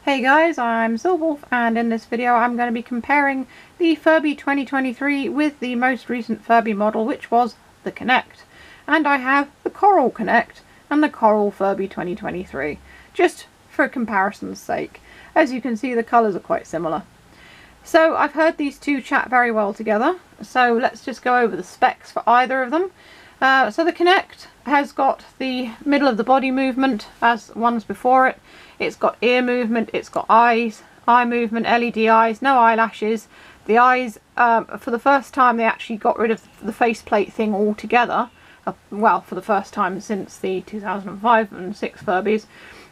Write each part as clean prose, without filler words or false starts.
Hey guys, I'm Silwolf, and in this video I'm going to be comparing the Furby 2023 with the most recent Furby model, which was the Connect. And I have the Coral Connect and the Coral Furby 2023, just for comparison's sake. As you can see, the colours are quite similar. So I've heard these two chat very well together, so let's just go over the specs for either of them. So the Connect has got the middle of the body movement as ones before it. It's got ear movement, it's got eyes, eye movement, LED eyes, no eyelashes. The eyes, for the first time they actually got rid of the faceplate thing altogether. Well, for the first time since the 2005 and 6 Furbies.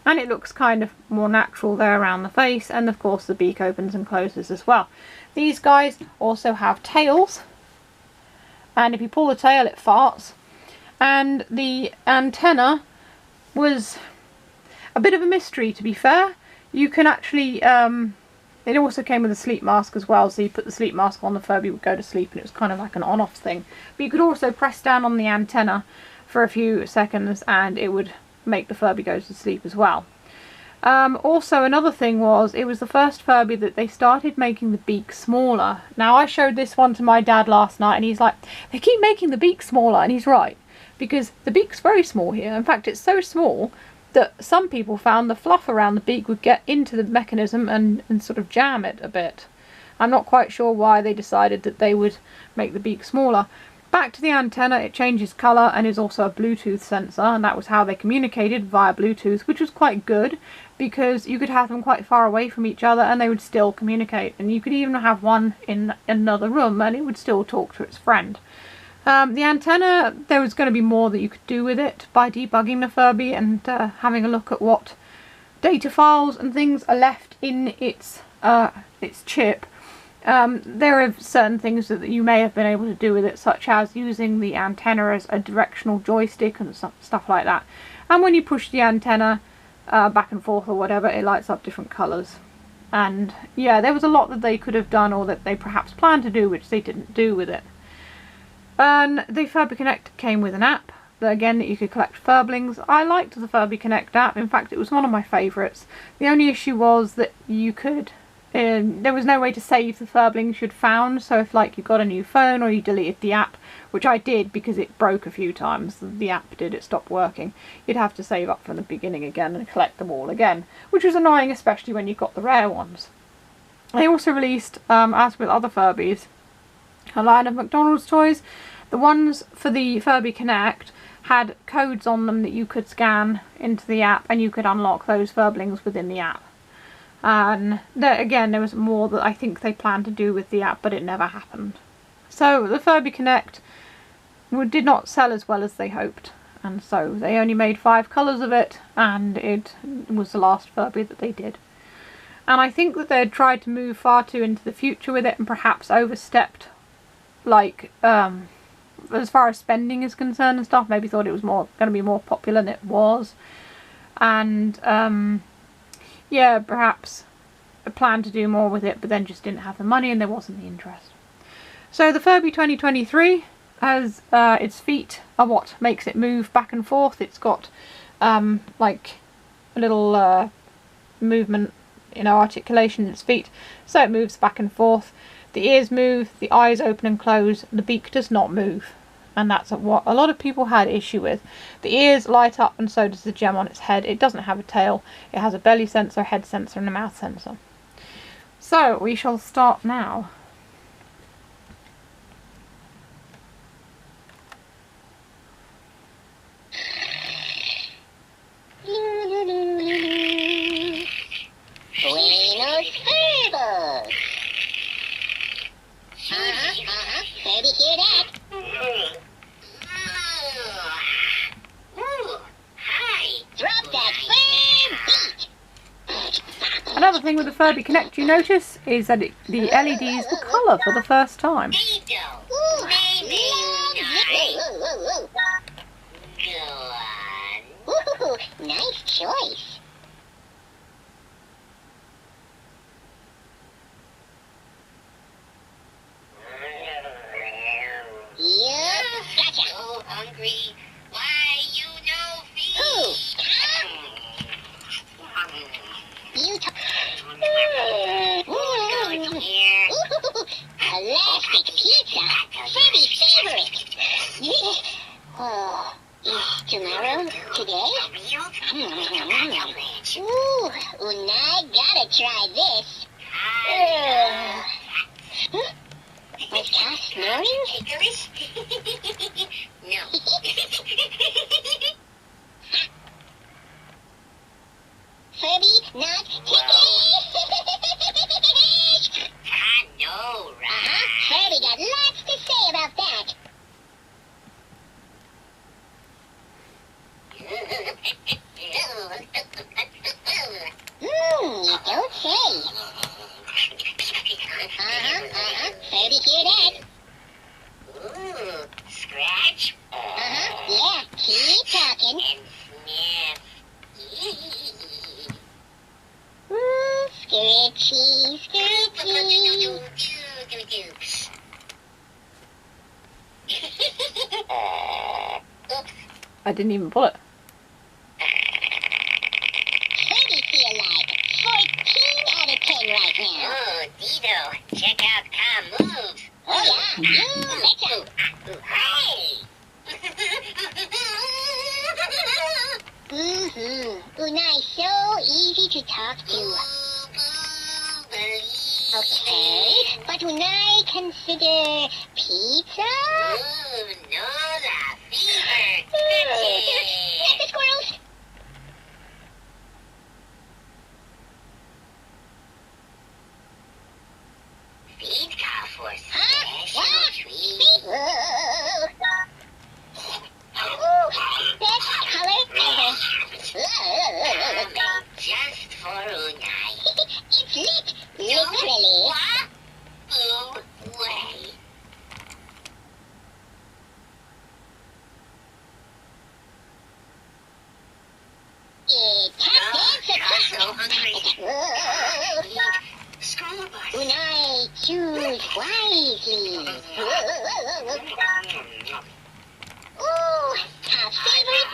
And it looks kind of more natural there around the face, and of course the beak opens and closes as well. These guys also have tails, and if you pull the tail it farts. And the antenna was a bit of a mystery, to be fair. You can actually, it also came with a sleep mask as well, so you put the sleep mask on, the Furby would go to sleep, and it was kind of like an on-off thing. But you could also press down on the antenna for a few seconds and it would make the Furby go to sleep as well. Also another thing was, it was the first Furby that they started making the beak smaller. Now I showed this one to my dad last night and he's like, they keep making the beak smaller, and he's right. Because the beak's very small here. In fact, it's so small that some people found the fluff around the beak would get into the mechanism and sort of jam it a bit. I'm not quite sure why they decided that they would make the beak smaller. Back to the antenna, it changes colour and is also a Bluetooth sensor, and that was how they communicated, via Bluetooth, which was quite good because you could have them quite far away from each other and they would still communicate, and you could even have one in another room and it would still talk to its friend. The antenna, there was going to be more that you could do with it by debugging the Furby and having a look at what data files and things are left in its chip. There are certain things that you may have been able to do with it, such as using the antenna as a directional joystick and stuff like that. And when you push the antenna back and forth or whatever, it lights up different colours. And yeah, there was a lot that they could have done, or that they perhaps planned to do, which they didn't do with it. And the Furby Connect came with an app, that you could collect Furblings. I liked the Furby Connect app, in fact it was one of my favourites. The only issue was that you could, there was no way to save the Furblings you'd found, so if like you got a new phone or you deleted the app, which I did because it broke a few times, the app did, it stopped working, you'd have to save up from the beginning again and collect them all again, which was annoying, especially when you got the rare ones. They also released, as with other Furbies, a line of McDonald's toys. The ones for the Furby Connect had codes on them that you could scan into the app and you could unlock those Furblings within the app. And there was more that I think they planned to do with the app, but it never happened. So the Furby Connect did not sell as well as they hoped, and so they only made 5 colours of it, and it was the last Furby that they did. And I think that they had tried to move far too into the future with it and perhaps overstepped, like, as far as spending is concerned and stuff. Maybe thought it was going to be more popular than it was. And, yeah, perhaps planned to do more with it, but then just didn't have the money and there wasn't the interest. So the Furby 2023 has, its feet are what makes it move back and forth. It's got, like, a little, movement, articulation in its feet, so it moves back and forth. The ears move, the eyes open and close, the beak does not move. And that's what a lot of people had issue with. The ears light up and so does the gem on its head. It doesn't have a tail. It has a belly sensor, head sensor and a mouth sensor. So we shall start now. Baby, hear that? Hi, drop that firm beat. Another thing with the Furby Connect you notice is that the LEDs were colour for the first time. Nice choice. Yep, gotcha. So hungry. Why you no feed? You Here. Plastic pizza. Furby's favorite. Oh, is tomorrow today? Ooh, Unai, gotta try this. Was Cass snoring? No. Furby, not ticklish! I know, right? Furby got lots to say about that. You don't say. Furby, hear that? Ooh, scratch? Yeah, keep talking. And sniff. Scritchy, scritchy. I didn't even pull it. Furby feel like 14 out of 10 right now. Oh, Dido, check out Tom moves. Oh, yeah, you betcha. Hey! Unai, so easy to talk to. Okay, but Unai consider pizza? Ooh, no, the fever. Get the squirrels. Feed call for special treat. Best color ever. Just for Unai. It's lit, literally. Way. So hungry. Unai, choose wisely. Ooh, our favorite.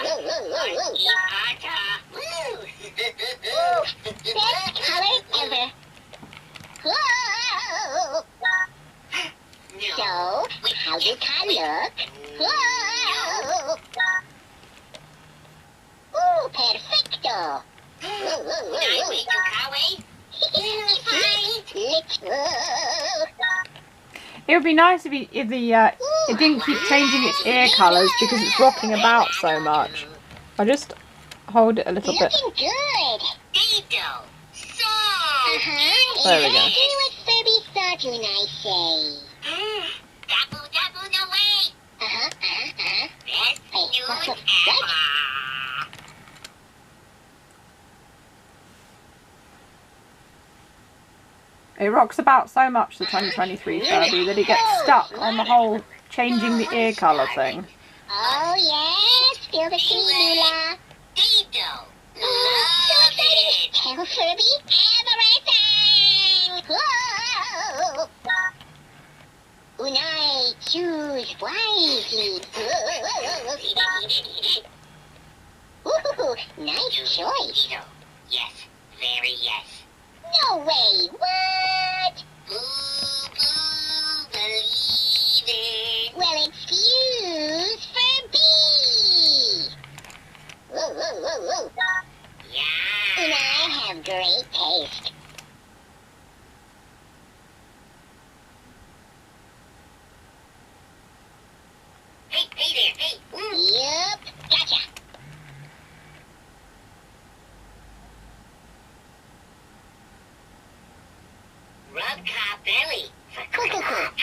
Best color ever. So, how do Ka look? Ooh, perfecto. It would be nice if it didn't keep changing its ear colours because it's rocking about so much. I'll just hold it a little bit. Looking good. There we go. Exactly what Furby thought Unai say. What? It rocks about so much, the 2023 Furby, that it gets stuck on the whole changing the ear colour thing. Oh yes, feel the tea, Lula. So excited! Tell Furby everything! Whoa! Unai, choose wisely. Ooh, nice choice. Yes, very yes. No way, what? Believe it. Well, excuse Furby. Yeah. And I have great taste. Hey there, hey. Yup, gotcha. Rub Ka belly for cook. What?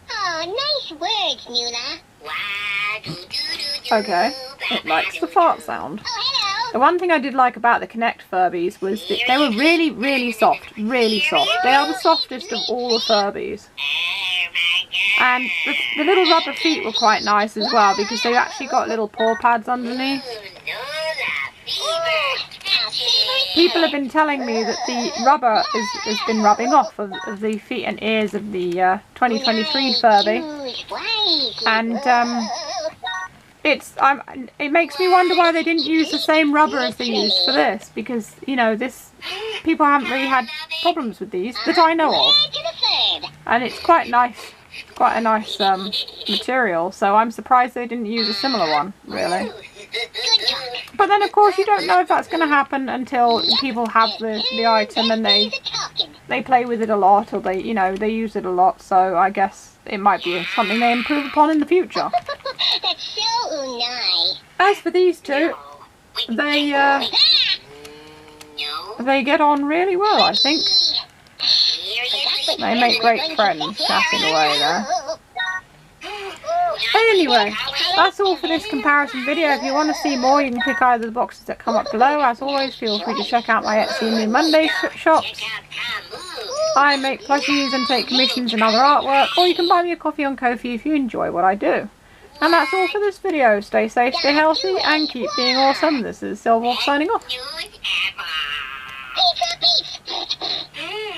Oh, nice words, Nula. Okay, it likes the fart sound. Oh, hello. The one thing I did like about the Connect Furbies was that they were really, really soft. Really soft. They are the softest of all the Furbies. And the little rubber feet were quite nice as well because they actually got little paw pads underneath. People have been telling me that the rubber has been rubbing off of the feet and ears of the 2023 Furby. And it makes me wonder why they didn't use the same rubber as they used for this, because, you know, people haven't really had problems with these that I know of. And it's quite nice, quite a nice material, so I'm surprised they didn't use a similar one, really. But then, of course, you don't know if that's going to happen until people have the item and they play with it a lot, or they use it a lot, so I guess it might be something they improve upon in the future. That's so nice. As for these two, they get on really well, I think. They make great friends, chatting away there. Anyway, that's all for this comparison video. If you want to see more, you can click either of the boxes that come up below. As always, feel free to check out my Etsy and New Monday shops. I make plushies and take commissions and other artwork, or you can buy me a coffee on Ko-fi if you enjoy what I do. And that's all for this video. Stay safe, stay healthy, and keep being awesome. This is Silverwolf signing off.